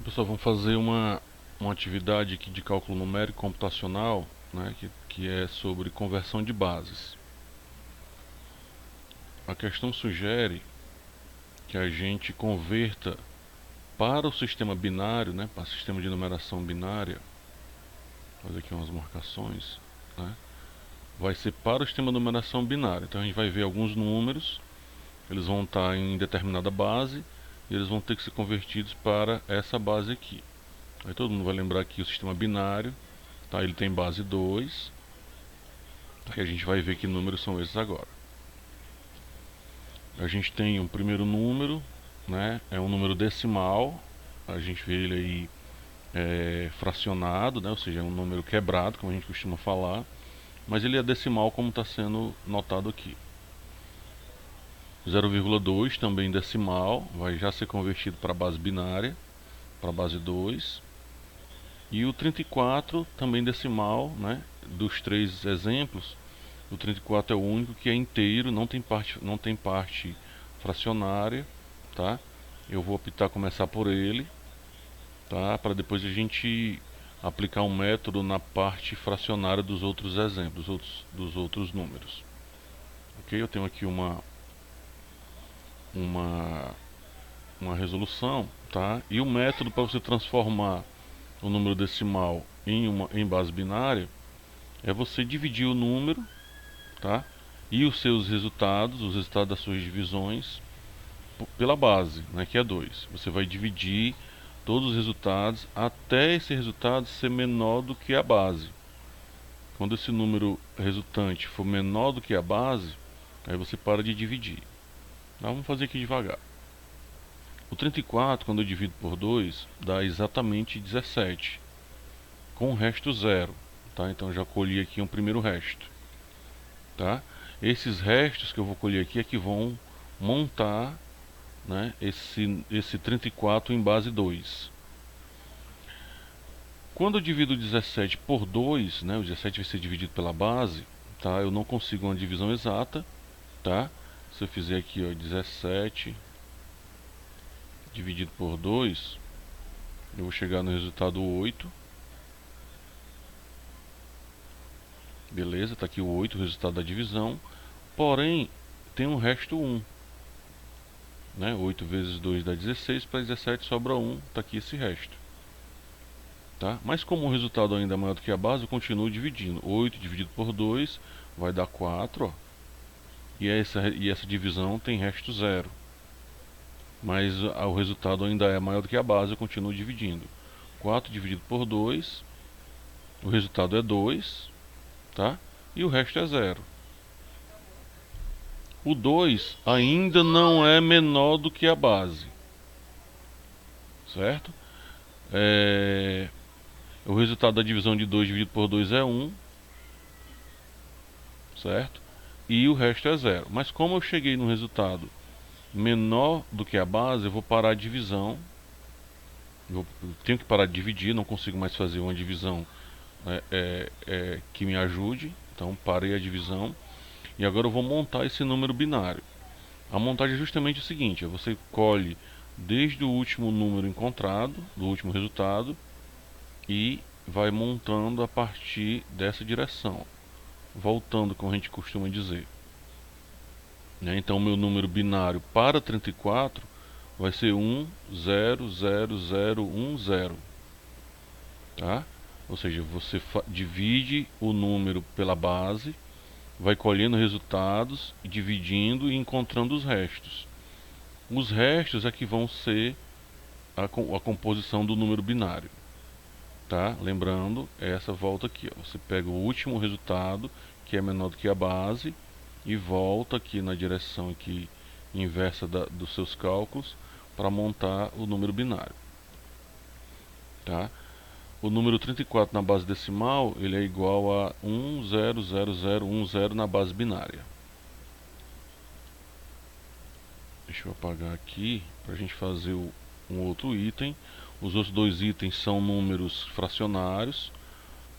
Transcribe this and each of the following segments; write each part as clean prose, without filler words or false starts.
Pessoal, vamos fazer uma atividade aqui de cálculo numérico computacional, né, que é sobre conversão de bases. A questão sugere que a gente converta para o sistema binário, né, para o sistema de numeração binária. Vou fazer aqui umas marcações, né, vai ser para o sistema de numeração binária. Então a gente vai ver alguns números, eles vão estar em determinada base e eles vão ter que ser convertidos para essa base aqui. Aí todo mundo vai lembrar que o sistema binário, tá, ele tem base 2. Aí a gente vai ver que números são esses agora. A gente tem um primeiro número, né, é um número decimal. A gente vê ele aí fracionado, né, ou seja, é um número quebrado, como a gente costuma falar. Mas ele é decimal, como está sendo notado aqui. 0,2 também decimal, vai já ser convertido para a base binária, para a base 2. E o 34 também decimal, né? Dos três exemplos, o 34 é o único que é inteiro, não tem parte fracionária, tá? Eu vou optar começar por ele, tá? Para depois a gente aplicar um método na parte fracionária dos outros exemplos, dos outros números. Ok? Eu tenho aqui uma, uma resolução, tá? E o método para você transformar o número decimal em base binária é você dividir o número, tá? E os seus resultados, os resultados das suas divisões, pela base, né, que é 2. Você vai dividir todos os resultados até esse resultado ser menor do que a base. Quando esse número resultante for menor do que a base, aí você para de dividir. Tá? Vamos fazer aqui devagar. O 34, quando eu divido por 2, dá exatamente 17, com o resto 0. Tá? Então já colhi aqui um primeiro resto. Tá? Esses restos que eu vou colher aqui é que vão montar, né, esse 34 em base 2. Quando eu divido o 17 por 2, né, o 17 vai ser dividido pela base, tá? Eu não consigo uma divisão exata, tá? Se eu fizer aqui, ó, 17 dividido por 2, eu vou chegar no resultado 8. Beleza, está aqui o 8, o resultado da divisão. Porém, tem um resto 1. Né? 8 vezes 2 dá 16, para 17 sobra 1, está aqui esse resto. Tá? Mas como o resultado ainda é maior do que a base, eu continuo dividindo. 8 dividido por 2 vai dar 4. Ó. E essa divisão tem resto 0. Mas o resultado ainda é maior do que a base, eu continuo dividindo. 4 dividido por 2, o resultado é 2, tá? E o resto é 0. O 2 ainda não é menor do que a base, certo? O resultado da divisão de 2 dividido por 2 é 1, certo? E o resto é 0. Mas como eu cheguei no resultado menor do que a base, eu vou parar a divisão. Eu tenho que parar de dividir, não consigo mais fazer uma divisão que me ajude. Então parei a divisão. E agora eu vou montar esse número binário. A montagem é justamente o seguinte: você colhe desde o último número encontrado, do último resultado, e vai montando a partir dessa direção, voltando, como a gente costuma dizer. Então, o meu número binário para 34 vai ser 1, 0, 0, 0, 1, 0. Tá? Ou seja, você divide o número pela base, vai colhendo resultados, dividindo e encontrando os restos. Os restos é que vão ser a composição do número binário. Tá? Lembrando, essa volta aqui. Ó. Você pega o último resultado, que é menor do que a base, e volta aqui na direção aqui inversa dos seus cálculos para montar o número binário. Tá? O número 34 na base decimal, ele é igual a 1,00010 na base binária. Deixa eu apagar aqui para a gente fazer um outro item. Os outros dois itens são números fracionários.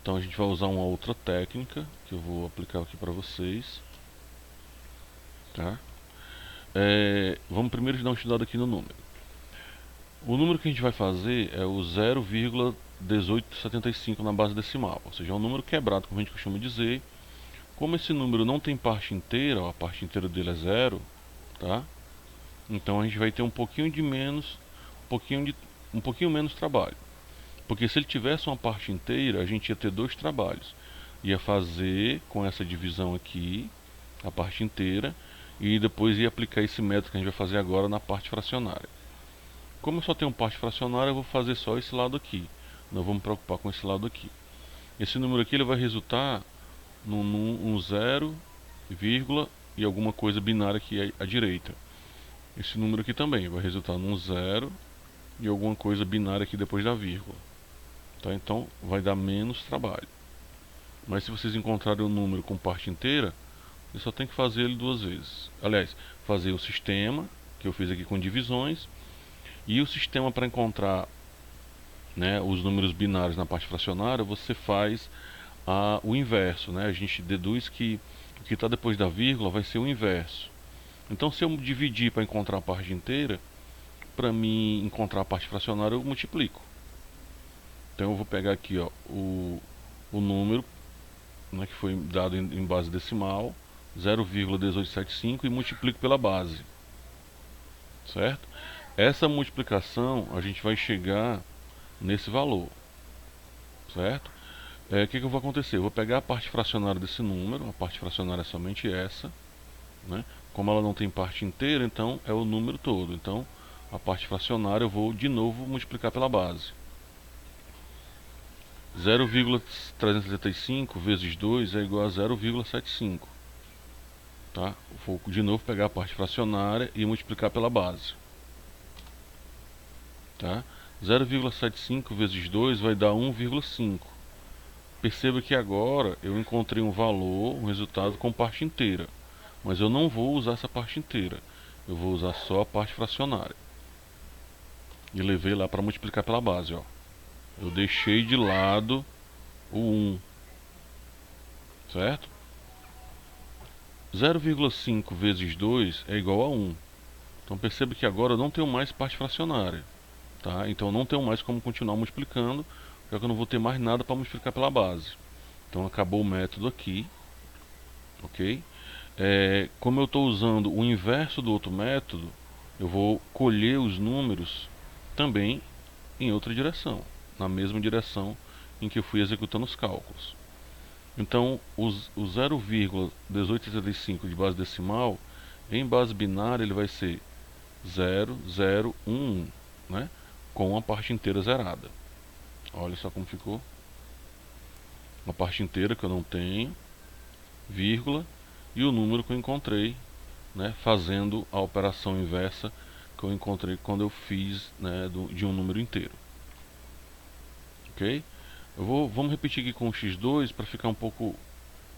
Então a gente vai usar uma outra técnica que eu vou aplicar aqui para vocês. Tá? Vamos primeiro dar uma estudada aqui no número. O número que a gente vai fazer é o 0,1875 na base decimal, ou seja, é um número quebrado, como a gente costuma dizer. Como esse número não tem parte inteira, ó, a parte inteira dele é zero, tá? Então a gente vai ter um pouquinho de menos, um pouquinho menos trabalho. Porque se ele tivesse uma parte inteira, a gente ia ter dois trabalhos. Ia fazer com essa divisão aqui, a parte inteira, e depois ia aplicar esse método que a gente vai fazer agora na parte fracionária. Como eu só tenho parte fracionária, eu vou fazer só esse lado aqui. Não vamos preocupar com esse lado aqui. Esse número aqui ele vai resultar num zero, vírgula e alguma coisa binária aqui à direita. Esse número aqui também vai resultar num zero e alguma coisa binária aqui depois da vírgula. Tá? Então vai dar menos trabalho. Mas se vocês encontrarem um número com parte inteira, você só tem que fazer ele duas vezes. Aliás, fazer o sistema, que eu fiz aqui com divisões, e o sistema para encontrar, né, os números binários na parte fracionária, você faz o inverso, né? A gente deduz que o que está depois da vírgula vai ser o inverso. Então, se eu dividir para encontrar a parte inteira, para mim encontrar a parte fracionária, eu multiplico. Então, eu vou pegar aqui, ó, o número, né, que foi dado em base decimal, 0,1875, e multiplico pela base, certo? Essa multiplicação a gente vai chegar nesse valor, certo? O que vai acontecer? Eu vou pegar a parte fracionária desse número, a parte fracionária é somente essa, né? Como ela não tem parte inteira, então é o número todo. Então a parte fracionária eu vou de novo multiplicar pela base. 0,375 vezes 2 é igual a 0,75. Tá? Vou de novo pegar a parte fracionária e multiplicar pela base. Tá? 0,75 vezes 2 vai dar 1,5. Perceba que agora eu encontrei um valor, um resultado com parte inteira. Mas eu não vou usar essa parte inteira. Eu vou usar só a parte fracionária. E levei lá para multiplicar pela base, ó. Eu deixei de lado o 1. Certo? 0,5 vezes 2 é igual a 1. Então perceba que agora eu não tenho mais parte fracionária. Tá? Então eu não tenho mais como continuar multiplicando, já que eu não vou ter mais nada para multiplicar pela base. Então acabou o método aqui. Ok? Como eu estou usando o inverso do outro método, eu vou colher os números também em outra direção, na mesma direção em que eu fui executando os cálculos. Então, o 0,1875 de base decimal, em base binária, ele vai ser 0011, né? Com a parte inteira zerada. Olha só como ficou. Uma parte inteira que eu não tenho, vírgula, e o número que eu encontrei, né, fazendo a operação inversa que eu encontrei quando eu fiz, né, de um número inteiro. Ok? Vamos repetir aqui com o x2 para ficar um pouco,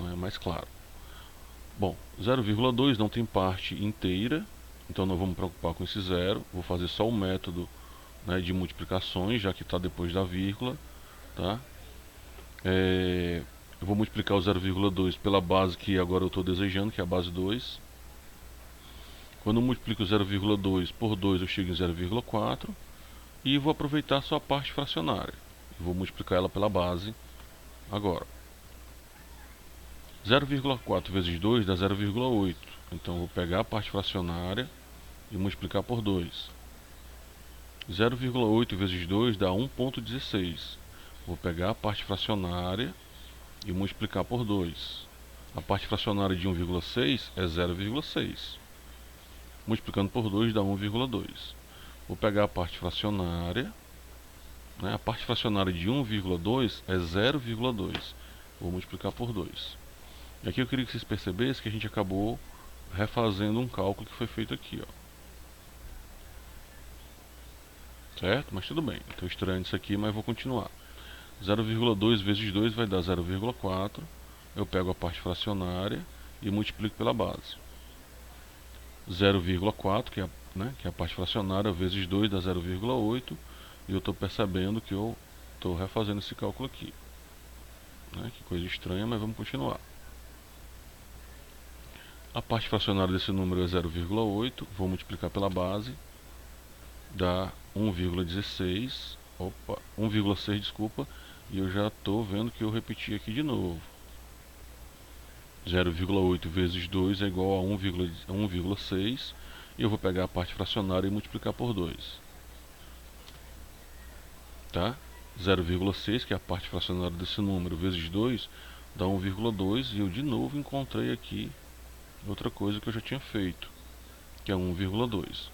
né, mais claro. Bom, 0,2 não tem parte inteira, então não vamos preocupar com esse zero. Vou fazer só o método, né, de multiplicações, já que está depois da vírgula. Tá? Eu vou multiplicar o 0,2 pela base que agora eu estou desejando, que é a base 2. Quando eu multiplico 0,2 por 2, eu chego em 0,4. E vou aproveitar só a parte fracionária. Vou multiplicar ela pela base agora. 0,4 vezes 2 dá 0,8. Então vou pegar a parte fracionária e multiplicar por 2. 0,8 vezes 2 dá 1,16. Vou pegar a parte fracionária e multiplicar por 2. A parte fracionária de 1,6 é 0,6. Multiplicando por 2 dá 1,2. Vou pegar a parte fracionária, né? A parte fracionária de 1,2 é 0,2. Vou multiplicar por 2. E aqui eu queria que vocês percebessem que a gente acabou refazendo um cálculo que foi feito aqui, ó. Certo? Mas tudo bem. Estou estranhando isso aqui, mas vou continuar. 0,2 vezes 2 vai dar 0,4. Eu pego a parte fracionária e multiplico pela base. 0,4, que é a parte fracionária, vezes 2 dá 0,8. E eu estou percebendo que eu estou refazendo esse cálculo aqui. Que coisa estranha, mas vamos continuar. A parte fracionária desse número é 0,8. Vou multiplicar pela base. dá 1,16, opa, 1,6, desculpa, e eu já estou vendo que eu repeti aqui de novo. 0,8 vezes 2 é igual a 1,6, e eu vou pegar a parte fracionária e multiplicar por 2. Tá? 0,6, que é a parte fracionária desse número, vezes 2, dá 1,2, e eu de novo encontrei aqui outra coisa que eu já tinha feito, que é 1,2.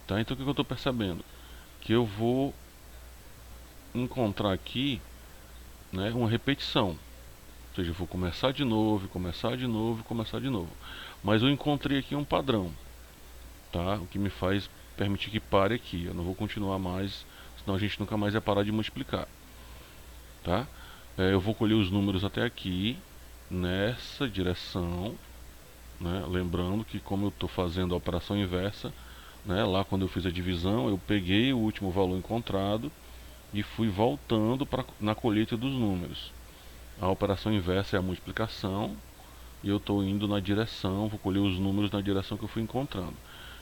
Tá? Então o que eu estou percebendo? Que eu vou encontrar aqui, né, uma repetição. Ou seja, eu vou começar de novo, começar de novo, começar de novo. Mas eu encontrei aqui um padrão, tá? O que me faz permitir que pare aqui. Eu não vou continuar mais, senão a gente nunca mais vai parar de multiplicar, tá? Eu vou colher os números até aqui, nessa direção, né? Lembrando que como eu estou fazendo a operação inversa, né, lá quando eu fiz a divisão, eu peguei o último valor encontrado e fui voltando na colheita dos números. A operação inversa é a multiplicação, e eu estou indo na direção, vou colher os números na direção que eu fui encontrando.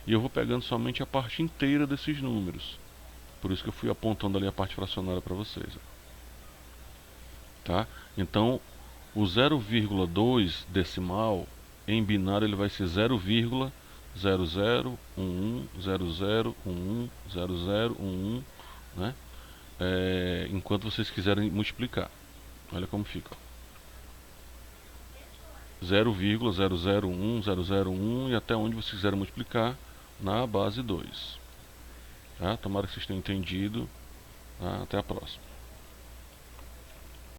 E eu vou pegando somente a parte inteira desses números. Por isso que eu fui apontando ali a parte fracionária para vocês. Tá? Então, o 0,2 decimal, em binário ele vai ser 0,001100110011, né? Enquanto vocês quiserem multiplicar. Olha como fica. 0,001001 e até onde vocês quiserem multiplicar na base 2. Tá? Tomara que vocês tenham entendido. Tá? Até a próxima.